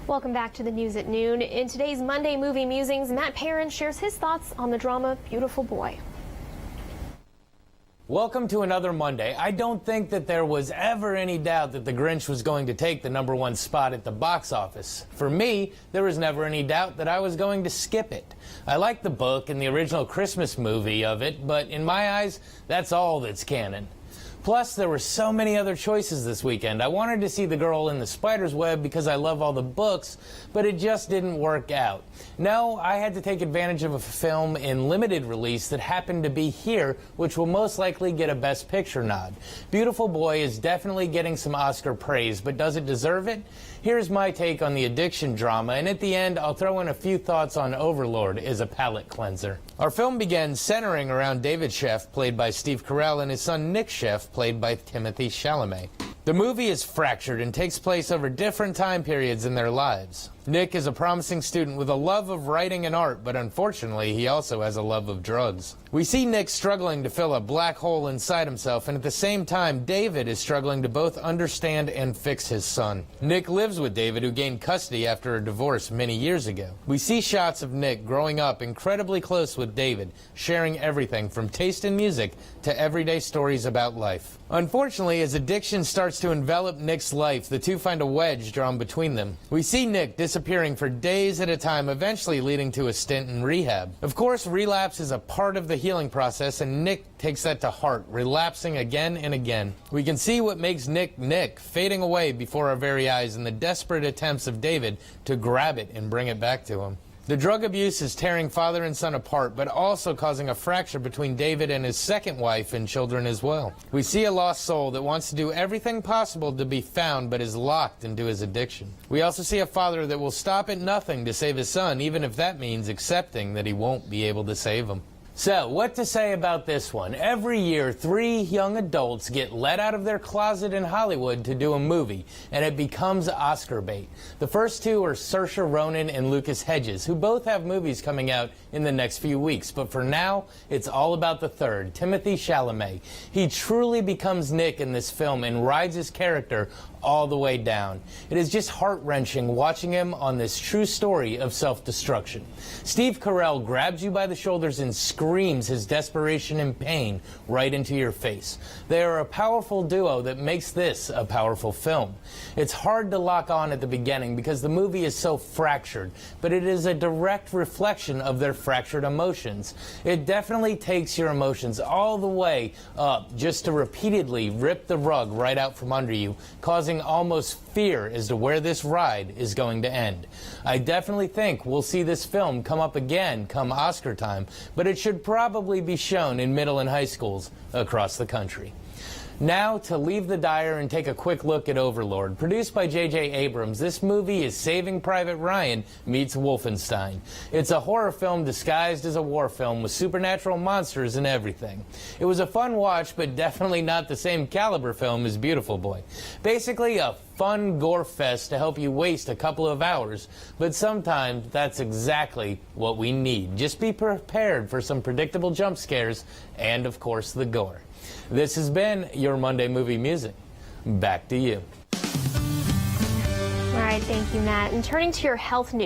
Welcome back to the news at noon. In today's Monday Movie Musings, Matt Perrin shares his thoughts on the drama Beautiful Boy. Welcome to another Monday. I don't think that there was ever any doubt that The Grinch was going to take the #1 spot at the box office. For me, there was never any doubt that I was going to skip it. I like the book and the original Christmas movie of it, but in my eyes, that's all that's canon. Plus, there were so many other choices this weekend. I wanted to see The Girl in the Spider's Web because I love all the books, but it just didn't work out. No, I had to take advantage of a film in limited release that happened to be here, which will most likely get a Best Picture nod. Beautiful Boy is definitely getting some Oscar praise, but does it deserve it? Here's my take on the addiction drama, and at the end, I'll throw in a few thoughts on Overlord as a palate cleanser. Our film begins centering around David Sheff, played by Steve Carell, and his son Nick Sheff, played by Timothée Chalamet. The movie is fractured and takes place over different time periods in their lives. Nick is a promising student with a love of writing and art, but unfortunately, he also has a love of drugs. We see Nick struggling to fill a black hole inside himself, and at the same time, David is struggling to both understand and fix his son. Nick lives with David, who gained custody after a divorce many years ago. We see shots of Nick growing up incredibly close with David, sharing everything from taste in music to everyday stories about life. Unfortunately, as addiction starts to envelop Nick's life, the two find a wedge drawn between them. We see Nick disappearing for days at a time, eventually leading to a stint in rehab. Of course, relapse is a part of the healing process, and Nick takes that to heart, relapsing again and again. We can see what makes Nick Nick, fading away before our very eyes in the desperate attempts of David to grab it and bring it back to him. The drug abuse is tearing father and son apart, but also causing a fracture between David and his second wife and children as well. We see a lost soul that wants to do everything possible to be found, but is locked into his addiction. We also see a father that will stop at nothing to save his son, even if that means accepting that he won't be able to save him. So, what to say about this one? Every year, 3 young adults get let out of their closet in Hollywood to do a movie, and it becomes Oscar bait. The first two are Saoirse Ronan and Lucas Hedges, who both have movies coming out in the next few weeks. But for now, it's all about the third, Timothée Chalamet. He truly becomes Nick in this film and rides his character all the way down. It is just heart-wrenching watching him on this true story of self-destruction. Steve Carell grabs you by the shoulders and screams his desperation and pain right into your face. They are a powerful duo that makes this a powerful film. It's hard to lock on at the beginning because the movie is so fractured, but it is a direct reflection of their fractured emotions. It definitely takes your emotions all the way up just to repeatedly rip the rug right out from under you, causing almost fear as to where this ride is going to end. I definitely think we'll see this film come up again come Oscar time, but it should probably be shown in middle and high schools across the country. Now, to leave the dyer and take a quick look at Overlord. Produced by J.J. Abrams, this movie is Saving Private Ryan meets Wolfenstein. It's a horror film disguised as a war film with supernatural monsters and everything. It was a fun watch, but definitely not the same caliber film as Beautiful Boy. Basically, a fun gore fest to help you waste a couple of hours, but sometimes that's exactly what we need. Just be prepared for some predictable jump scares and, of course, the gore. This has been your Monday Movie Musing. Back to you. All right, thank you, Matt. And turning to your health news.